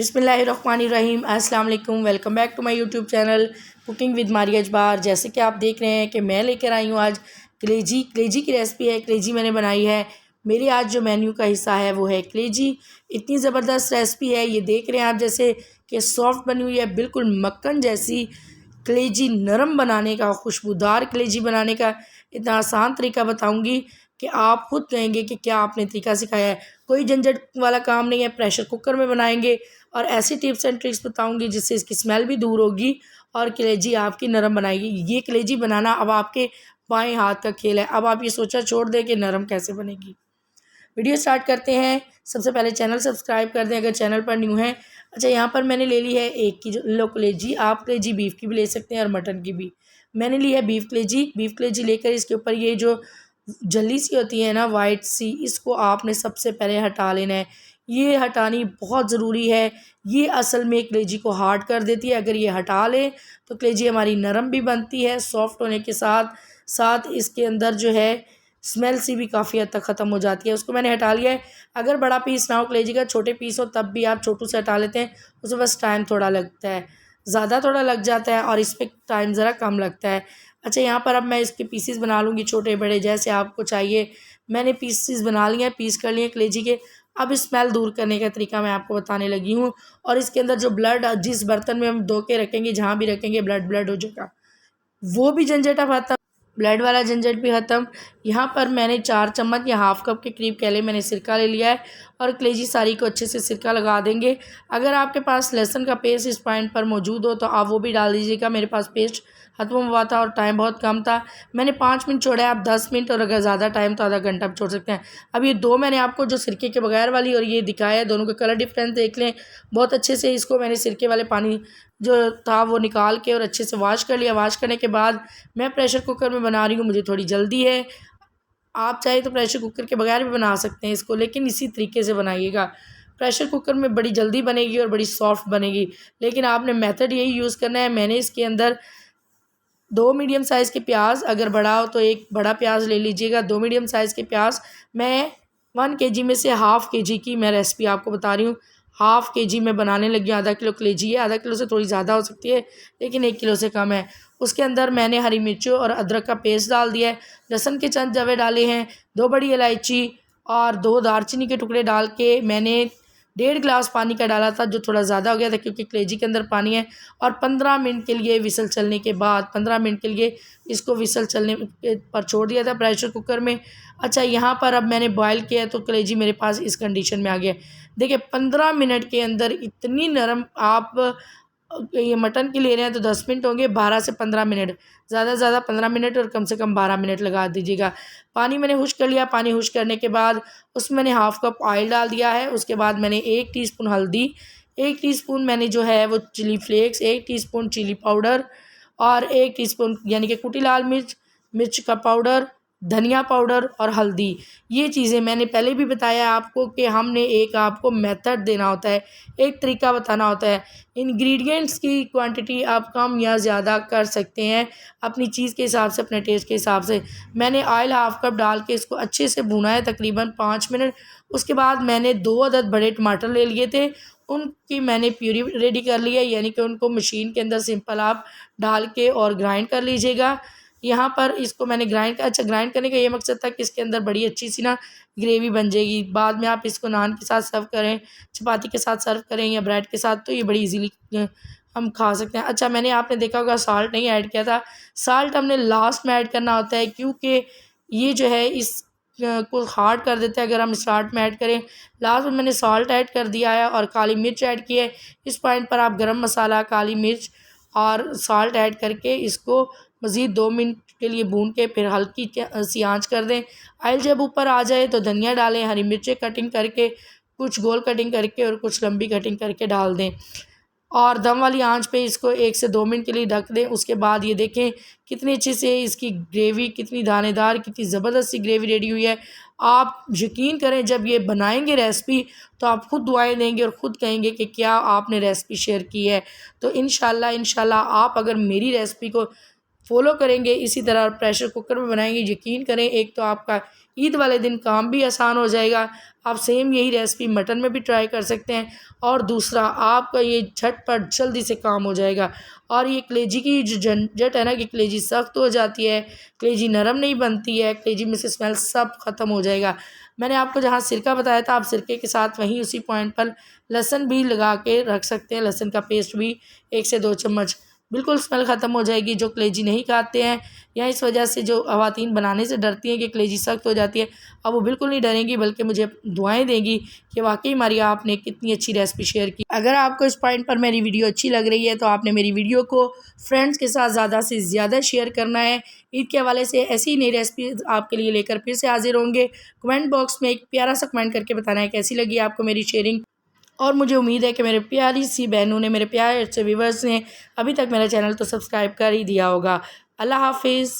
बिस्मिल्लाहिर्रहमानिर्रहीम अस्सलाम वालेकुम। Welcome back to my YouTube channel cooking with Maria Azbar. जैसे कि आप देख रहे हैं कि मैं लेकर आई हूँ आज कलेजी की रेसिपी है। कलेजी मैंने बनाई है। मेरे आज जो मेन्यू का हिस्सा है वो है कलेजी। इतनी ज़बरदस्त रेसिपी है, ये देख रहे हैं आप जैसे कि सॉफ्ट बनी हुई है, बिल्कुल मक्खन जैसी। कलेजी नरम बनाने का, खुशबूदार कलेजी बनाने का इतना आसान तरीका बताऊंगी कि आप खुद कहेंगे कि क्या आपने तरीका सिखाया है। कोई झंझट वाला काम नहीं है, प्रेशर कुकर में बनाएंगे और ऐसी टिप्स एंड ट्रिक्स बताऊंगी जिससे इसकी स्मेल भी दूर होगी और कलेजी आपकी नरम बनाएगी। ये कलेजी बनाना अब आपके बाएं हाथ का खेल है। अब आप ये सोचा छोड़ दें कि नरम कैसे बनेगी। वीडियो स्टार्ट करते हैं। सबसे पहले चैनल सब्सक्राइब कर दें अगर चैनल पर न्यू है। अच्छा, यहाँ पर मैंने ले ली है 1 किलो कलेजी। आप कलेजी बीफ की भी ले सकते हैं और मटन की भी। मैंने ली है बीफ कलेजी लेकर इसके ऊपर ये जो जल्ली सी होती है ना, वाइट सी, इसको आपने सबसे पहले हटा लेना है। ये हटानी बहुत ज़रूरी है। ये असल में कलेजी को हार्ड कर देती है। अगर ये हटा लें तो कलेजी हमारी नरम भी बनती है, सॉफ्ट होने के साथ साथ इसके अंदर जो है स्मेल सी भी काफ़ी हद तक ख़त्म हो जाती है। उसको मैंने हटा लिया है। अगर बड़ा पीस ना हो कलेजी का, छोटे पीस हो, तब भी आप छोटू से हटा लेते हैं। उसमें बस टाइम थोड़ा लगता है, ज़्यादा थोड़ा लग जाता है और इस पर टाइम ज़रा कम लगता है। अच्छा, यहाँ पर अब मैं इसके पीसीस बना लूँगी, छोटे बड़े जैसे आपको चाहिए। मैंने पीसीस बना लिए हैं, पीस कर लिए कलेजी के। अब स्मेल दूर करने का तरीका मैं आपको बताने लगी हूँ। और इसके अंदर जो ब्लड, जिस बर्तन में हम धो के रखेंगे, जहाँ भी रखेंगे ब्लड हो जाएगा, वो भी झंझट अब खत्म, ब्लड वाला झंझट भी ख़त्म। यहाँ पर मैंने 4 चम्मच या हाफ़ कप के करीब कह लें मैंने सिरका ले लिया है और कलेजी सारी को अच्छे से सिरका लगा देंगे। अगर आपके पास लहसुन का पेस्ट इस पॉइंट पर मौजूद हो तो आप वो भी डाल दीजिएगा। मेरे पास पेस्ट खत्म हुआ था और टाइम बहुत कम था। मैंने 5 मिनट छोड़ा है, आप 10 मिनट, और अगर ज़्यादा टाइम तो आधा घंटा भी छोड़ सकते हैं। अब ये दो मैंने आपको जो सिरके के बगैर वाली और ये दिखाया है, दोनों का कलर डिफरेंस देख लें बहुत अच्छे से। इसको मैंने सिरके वाले पानी जो था वो निकाल के और अच्छे से वॉश कर लिया। वॉश करने के बाद मैं प्रेशर कुकर में बना रही हूँ, मुझे थोड़ी जल्दी है। आप चाहे तो प्रेशर कुकर के बगैर भी बना सकते हैं इसको, लेकिन इसी तरीके से बनाइएगा। प्रेशर कुकर में बड़ी जल्दी बनेगी और बड़ी सॉफ्ट बनेगी, लेकिन आपने मेथड यही यूज़ करना है। मैंने इसके अंदर 2 मीडियम साइज़ के प्याज, अगर बड़ा हो तो एक बड़ा प्याज ले लीजिएगा। 2 मीडियम साइज़ के प्याज, मैं 1 केजी में से हाफ़ केजी की मैं रेसिपी आपको बता रही हूँ। हाफ़ केजी मैं बनाने लगी हूँ। आधा किलो कलेजी है, आधा किलो से थोड़ी ज़्यादा हो सकती है, लेकिन 1 किलो से कम है। उसके अंदर मैंने हरी मिर्चों और अदरक का पेस्ट डाल दिया है। लहसुन के चंद जवे डाले हैं, 2 बड़ी इलायची और 2 दालचीनी के टुकड़े डाल के मैंने 1.5 गिलास पानी का डाला था, जो थोड़ा ज़्यादा हो गया था क्योंकि कलेजी के अंदर पानी है। और 15 मिनट के लिए विसल चलने के बाद 15 मिनट के लिए इसको विसल चलने पर छोड़ दिया था प्रेशर कुकर में। अच्छा, यहाँ पर अब मैंने बॉयल किया तो कलेजी मेरे पास इस कंडीशन में आ गया। देखिए 15 मिनट के अंदर इतनी नरम। आप ये मटन की ले रहे हैं तो 10 मिनट होंगे, 12 से 15 मिनट, ज़्यादा से ज़्यादा 15 मिनट और कम से कम 12 मिनट लगा दीजिएगा। पानी मैंने खुश कर लिया। पानी खुश करने के बाद उसमें मैंने हाफ़ कप ऑयल डाल दिया है। उसके बाद मैंने 1 टीस्पून हल्दी, 1 टीस्पून मैंने जो है वो chilli flakes, 1 teaspoon chilli powder और 1 टीस्पून यानी कि कुटी लाल मिर्च, मिर्च का पाउडर, धनिया पाउडर और हल्दी। ये चीज़ें मैंने पहले भी बताया आपको कि हमने एक आपको मेथड देना होता है, एक तरीका बताना होता है। इंग्रेडिएंट्स की क्वांटिटी आप कम या ज़्यादा कर सकते हैं अपनी चीज़ के हिसाब से, अपने टेस्ट के हिसाब से। मैंने ऑयल हाफ़ कप डाल के इसको अच्छे से भुना है तकरीबन 5 मिनट। उसके बाद मैंने 2 अदद बड़े टमाटर ले लिए थे, उनकी मैंने प्यूरी रेडी कर ली है, यानी कि उनको मशीन के अंदर सिंपल आप डाल के और ग्राइंड कर लीजिएगा। यहाँ पर इसको मैंने ग्राइंड करने का ये मकसद था कि इसके अंदर बड़ी अच्छी सी ना ग्रेवी बन जाएगी। बाद में आप इसको नान के साथ सर्व करें, चपाती के साथ सर्व करें या ब्रेड के साथ, तो ये बड़ी इजीली हम खा सकते हैं। अच्छा, मैंने आपने देखा होगा साल्ट नहीं ऐड किया था। साल्ट हमने लास्ट में ऐड करना होता है क्योंकि ये जो है इस को हार्ड कर देता है अगर हम स्टार्ट में ऐड करें। लास्ट में मैंने साल्ट ऐड कर दिया है और काली मिर्च ऐड की है। इस पॉइंट पर आप गरम मसाला, काली मिर्च और साल्ट ऐड करके इसको मज़ीद 2 मिनट के लिए भून के फिर हल्की सी आंच कर दें। ऑयल जब ऊपर आ जाए तो धनिया डालें, हरी मिर्चें कटिंग करके, कुछ गोल कटिंग करके और कुछ लंबी कटिंग करके डाल दें और दम वाली आंच पे इसको 1 से 2 मिनट के लिए ढक दें। उसके बाद ये देखें कितनी अच्छे से इसकी ग्रेवी, कितनी दानेदार, कितनी ज़बरदस्त सी ग्रेवी रेडी हुई है। आप यकीन करें जब ये बनाएंगे रेसिपी तो आप खुद दुआएं देंगे और ख़ुद कहेंगे कि क्या आपने रेसिपी शेयर की है। तो इंशाल्लाह आप अगर मेरी रेसिपी को फॉलो करेंगे, इसी तरह प्रेशर कुकर में बनाएंगे, यकीन करें एक तो आपका ईद वाले दिन काम भी आसान हो जाएगा। आप सेम यही रेसिपी मटन में भी ट्राई कर सकते हैं, और दूसरा आपका ये झटपट जल्दी से काम हो जाएगा। और ये कलेजी की जो झंझट है ना कि कलेजी सख्त हो जाती है, कलेजी नरम नहीं बनती है, कलेजी में से स्मेल सब ख़त्म हो जाएगा। मैंने आपको जहाँ सिरका बताया था, आप सिरके के साथ वहीं उसी पॉइंट पर लहसुन भी लगा के रख सकते हैं, लहसुन का पेस्ट भी 1 से 2 चम्मच, बिल्कुल स्मेल ख़त्म हो जाएगी। जो कलेजी नहीं खाते हैं या इस वजह से जो ख़वातीन बनाने से डरती हैं कि कलेजी सख्त हो जाती है, अब वो बिल्कुल नहीं डरेंगी, बल्कि मुझे दुआएं देंगी कि वाकई मारिया आपने कितनी अच्छी रेसिपी शेयर की। अगर आपको इस पॉइंट पर मेरी वीडियो अच्छी लग रही है तो आपने मेरी वीडियो को फ्रेंड्स के साथ ज़्यादा से ज़्यादा शेयर करना है। ईद के हवाले से ऐसी ही नई रेसिपी आपके लिए लेकर फिर से हाजिर होंगे। कमेंट बॉक्स में एक प्यारा सा कमेंट करके बताना है कैसी लगी आपको मेरी शेयरिंग। और मुझे उम्मीद है कि मेरे प्यारी सी बहनों ने, मेरे प्यारे से व्यूवर्स ने अभी तक मेरा चैनल तो सब्सक्राइब कर ही दिया होगा। अल्लाह हाफिज़।